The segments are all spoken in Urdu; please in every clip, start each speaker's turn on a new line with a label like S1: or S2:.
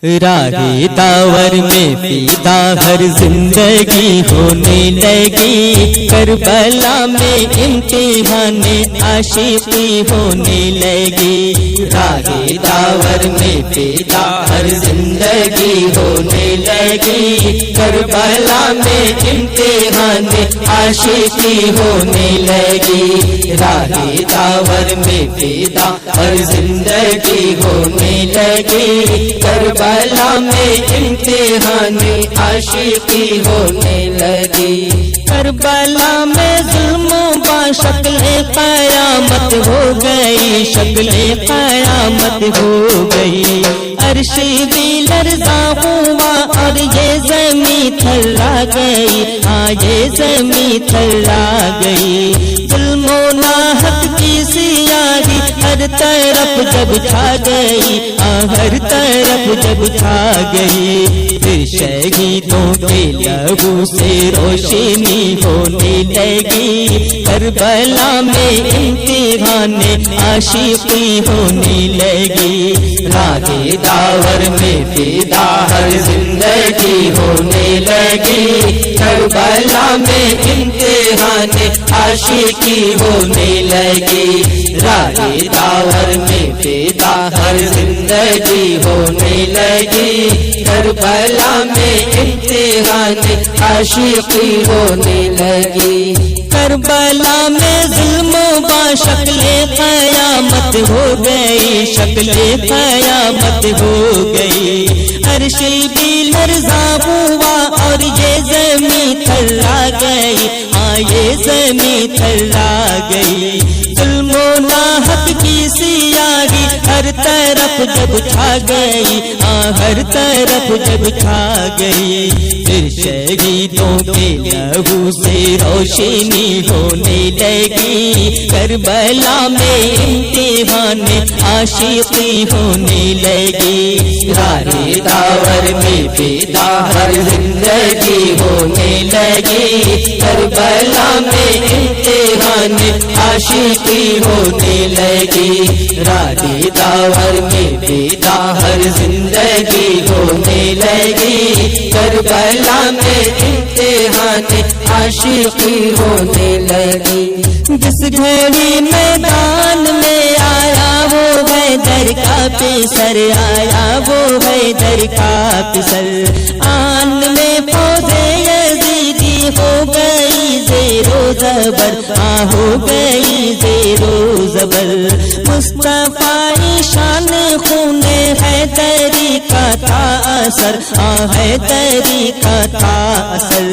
S1: راہ داور میں پیدا ہر زندگی ہونے لگی، کربلا میں امتحان عاشقی ہونے لگی۔ راہ داور میں پیدا ہر زندگی ہونے لگی، کربلا میں امتحان عاشقی ہونے لگی۔ راہ داور میں پیدا ہر زندگی ہونے لگی، کربلا میں امتحان عاشقی ہونے لگی۔ کربلا میں ظلم با شکل قیامت ہو گئی، شکل قیامت ہو گئی۔ عرش بھی لرزا ہوا اور یہ زمین تھرا گئی، ہاں یہ زمین تھرا گئی۔ ظلم و ناحق کی سیاہی ہر طرف جب چھا گئی، ہر طرف جب چھا گئی، پھر شہیدوں کے لہو سے روشنی ہونے لگی۔ کربلا میں امتحان عاشقی ہونے لگی۔ راہ داور میں پیدا ہر زندگی ہونے لگی، کربلا میں امتحان عاشقی ہونے لگی۔ راہ داور میں پیدا ہر زندگی ہونے لگی، کربلا میں امتحان عاشقی ہونے لگی۔ کربلا میں ظلم با شکل قیامت ہو گئی، شکل قیامت ہو گئی۔ عرش بھی لرزا ہوا اور یہ زمین تھرا گئی، ہاں یہ زمین تھرا گئی۔ ظلم و ناحق کی سیاہی ہر طرف جب چھا گئی، ہاں ہر طرف جب چھا گئی، پھر شہیدوں کے لہو سے روشنی ہونے لگی۔ کربلا میں امتحان عاشقی ہونے لگی۔ راہ داور میں پیدا ہر زندگی ہونے لگی، کربلا میں امتحان عاشقی ہونے لگی۔ راہ داور میں پیدا ہر زندگی ہونے لگی، کربلا میں امتحان عاشقی ہونے لگی۔ جس گھڑی میدان میں آیا وہ حیدر کا پیسر، آیا وہ حیدر کا پیسر، آن میں پودے یزیدی ہو گئی زیر و زبر، ہو گئی زیر و زبر۔ مصطفیٰ شان خون حیدری کا تھا اثر، حیدری کا تھا اثر۔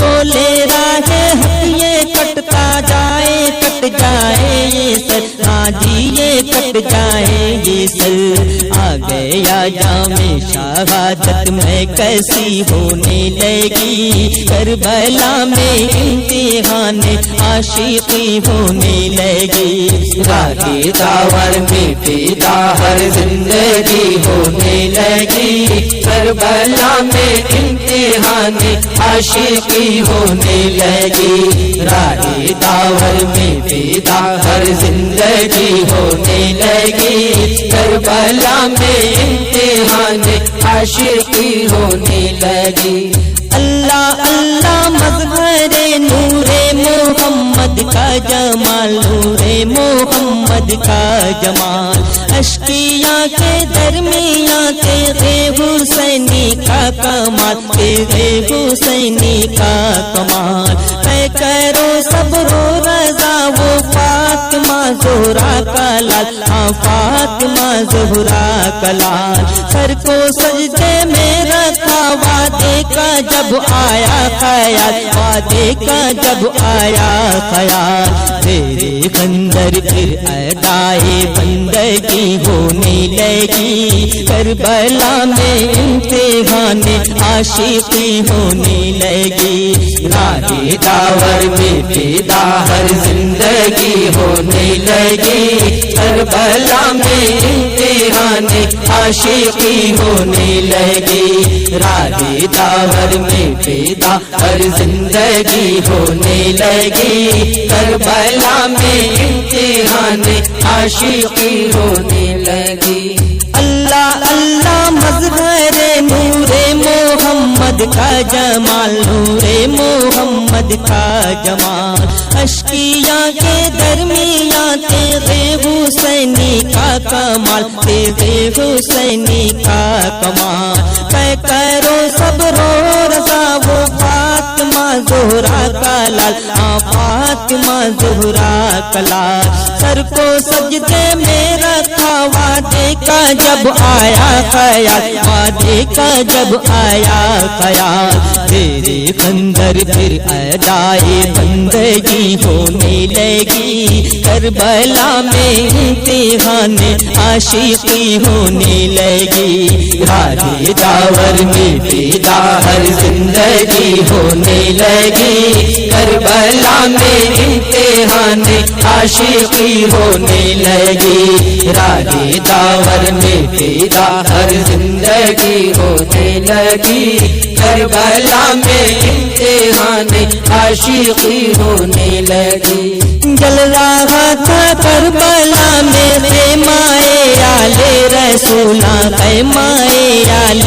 S1: بولے راہ حق یہ کٹتا جائے، کٹ جائے یہ سر، ہاں جی یہ کٹ جائے یہ سر۔ آ گیا جام شہادت میں کیسی ہونے لگی، کربلا میں امتحان عاشقی ہونے لگی۔ راہ داور میں پیدا ہر زندگی ہونے لگی، کربلا میں امتحان عاشقی ہونے لگی۔ راہ داور میں پیدا ہر زندگی ہونے لگی، کربلا میں امتحان عاشقی ہونے لگی۔ اللہ اللہ مظہر نور محمد کا جمال، نور محمد کا جمال۔ اشکیاں کے درمیان تیرے حسینی کا کمال، تیرے حسینی کا کمال۔ میں کرو صبر و رضا وہ فاطمہ زہرا کا لال، ہاں فاطمہ زہرا کا لال۔ سر کو سجدے میں رکھا وعدے کا جب آیا خیال، وعدے کا جب آیا خیال۔ تیرے خنجر پھر ادائے بندگی ہونے لگی، کربلا میں امتحان عاشقی ہونے لگی۔ راہ داور میں پیدا ہر زندگی ہونے لگی، کربلا میں امتحان عاشقی ہونے لگی۔ راہ داور میں پیدا ہر زندگی ہونے لگی، کربلا میں امتحان عاشقی ہونے لگی۔ اللہ اللہ مظہر نور محمد کا جمال، نور محمد کا جمال، اشکیاں کے درمیان تیغ حسینی کا کمال، تیغ حسینی کا کمال، کہ کرو صبر و رضا وہ فاطمہ زہرا کا لال، فاطمہ زہرا کا لال، سر کو سجدے میں رکھا وعدے کا جب آیا خیال، وعدے کا جب آیا خیال، تیرے خنجر پھر ادائے بندگی ہونے لگی، کربلا میں امتحان عاشقی ہونے لگی، راہ داور میں پیدا ہر زندگی ہونے لگی، کربلا میں امتحان عاشقی ہونے لگی، راہ داور میں پیدا ہر زندگی ہونے لگی، کربلا میں امتحان عاشقی ہونے لگی، جل رہا تھا کربلا میں خیمائے آلِ رسول، خیمائے آلِ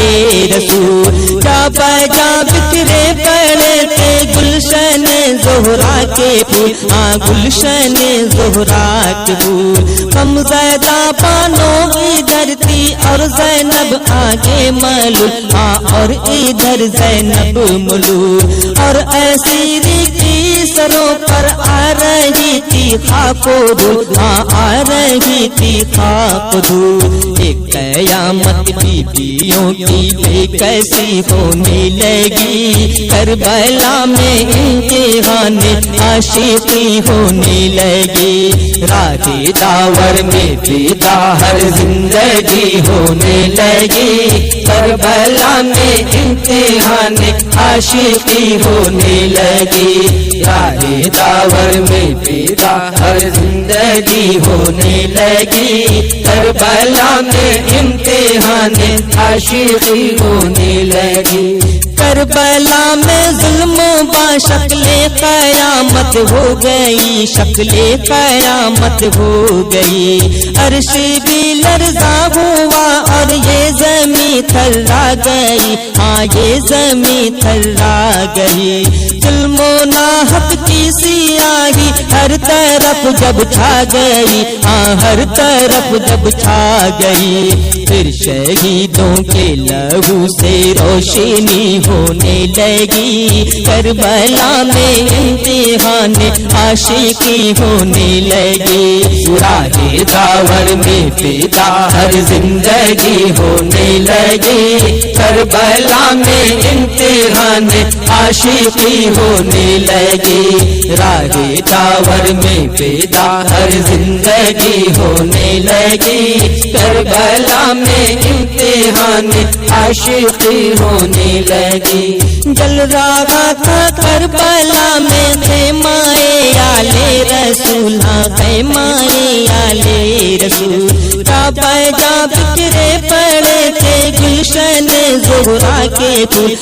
S1: رسول، جا بجا بکھرے پڑے تھے گلشن زہرا کے پھول، گلشن زہرا کے پھول، کم زیادہ پانوں ادھر تھی اور زینب آگے ملول، اور ادھر زینب ملول، اور ایسی کی سروں پر آ رہی تھی خاک و دھول، آ رہی تھی خاک و دھول، ایک قیامت بیویوں کی بے کیسی ہونے لگی، کربلا میں امتحان عاشقی ہونے لگی، راہ داور میں پیدا ہر زندگی ہونے لگی، کربلا میں امتحان عاشقی ہونے لگی، راہ داور میں پیدا ہر زندگی ہونے لگی، کربلا میں امتحان عاشقی ہونے لگی، کربلا میں ظلم با شکل قیامت ہو گئی، شکل قیامت ہو گئی، عرش بھی لرزا ہوا اور یہ زمین تھرا گئی، ہاں یہ زمین تھرا گئی، ظلم و ناحق کی سیاہی ہر طرف جب چھا گئی، ہاں ہر طرف جب چھا گئی، پھر شہیدوں کے لہو سے روشنی ہونے لگی، کربلا میں امتحان عاشقی ہونے لگی، راہ داور میں پیدا ہر زندگی ہونے لگی، کربلا میں امتحان عاشقی ہونے لگی، راہ داور میں پیدا ہر زندگی ہونے لگی، کربلا میں امتحان عاشقی ہونے لگی، جل رہا تھا کربلا میں خیمائے آلِ رسول، خیمائے آلِ رسول، جا بجا بکھرے پڑے تھے گلشن زہرا کے پھول،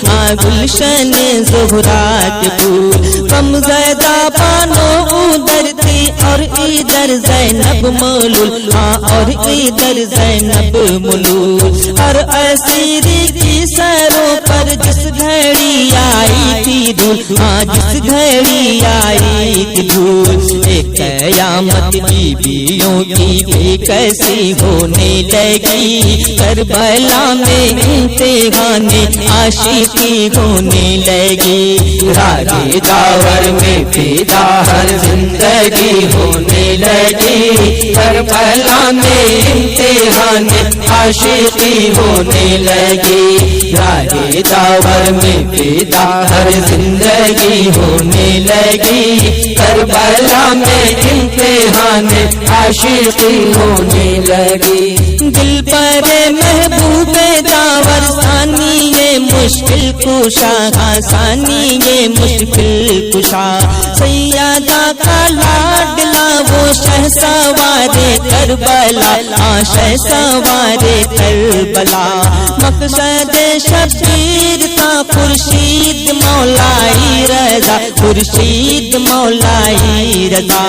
S1: گلشن زہرا کے پھول، کم زیادہ بانوں ادھر تھی اور ادھر زینب ملول، اور ادھر زینب ملول، اور اسیری کی سروں پر جس گھڑی آئی تھی دھول، جس گھڑی آئی تھی دھول، ایک قیامت بیویوں کی بے کیسی ہونے لگی، کربلا میں امتحان عاشقی ہونے لگی، راہ داور میں پیدا ہر زندگی ہونے لگی، کربلا میں امتحان عاشقی ہونے لگی، راہ داور میں پیدا ہر زندگی ہونے لگی، کربلا میں امتحان عاشقی ہونے لگی، دل پر محبوب داور ثانی یہ مشکل کشا، ثانی یہ مشکل کشا، سیادہ کا لاڈلا وہ شہ سوار کربلا، شہ سوار کربلا، مقصد شبیر کا خورشید مولائی رضا، خورشید مولائی رضا،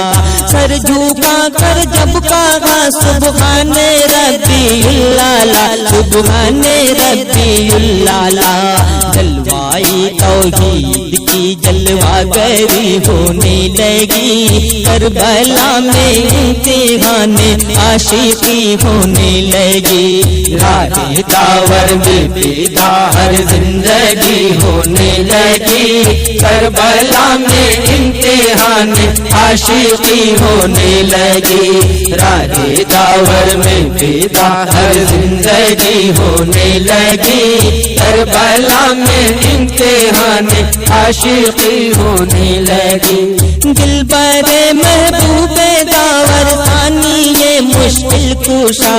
S1: سر جھکا کر جب کہا سبحان ربی اللہ، سبحان ربی اللہ، جلوائی توحید کی جلوہ گری ہونے لگی، کربلا میں امتحان عاشقی ہونے لگی، راہ داور میں پیدا ہر زندگی ہونے لگی، کربلا میں امتحان عاشقی ہونے لگی، راہ داور میں پیدا ہر زندگی ہونے لگی، کربلا میں امتحان عاشقی ہونے لگی، دل برے محبوب داور ثانی یہ مشکل کشا،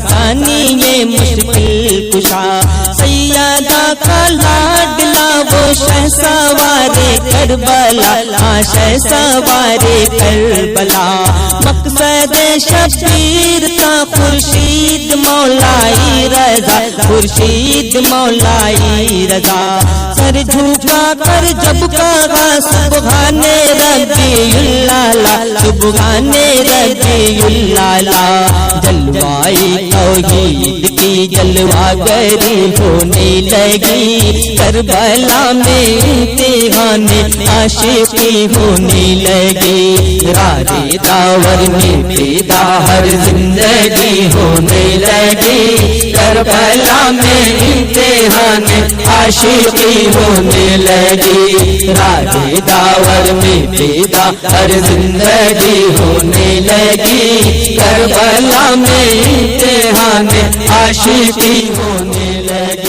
S1: ثانی یہ مشکل کشا، سیدہ کا لاڈلا وہ شہ سوار کربلا، شہ سوار کربلا، مقصد شبیر کا خورشید مولائی رضا، خورشید مولائی رضا، سر جھکا کر جب کہا سبحان ربی اللہ، سبحان ربی اللہ، جلوائی توحید کی جلوہ گری ہونے لگی، کربلا میں امتحان عاشقی ہونے لگی، راہ داور میں پیدا ہر زندگی ہونے لگی، کربلا میں امتحان عاشقی ہونے لگی، راہ داور میں پیدا ہر زندگی ہونے لگی، کربلا میں امتحان عاشقی ہونے لگی۔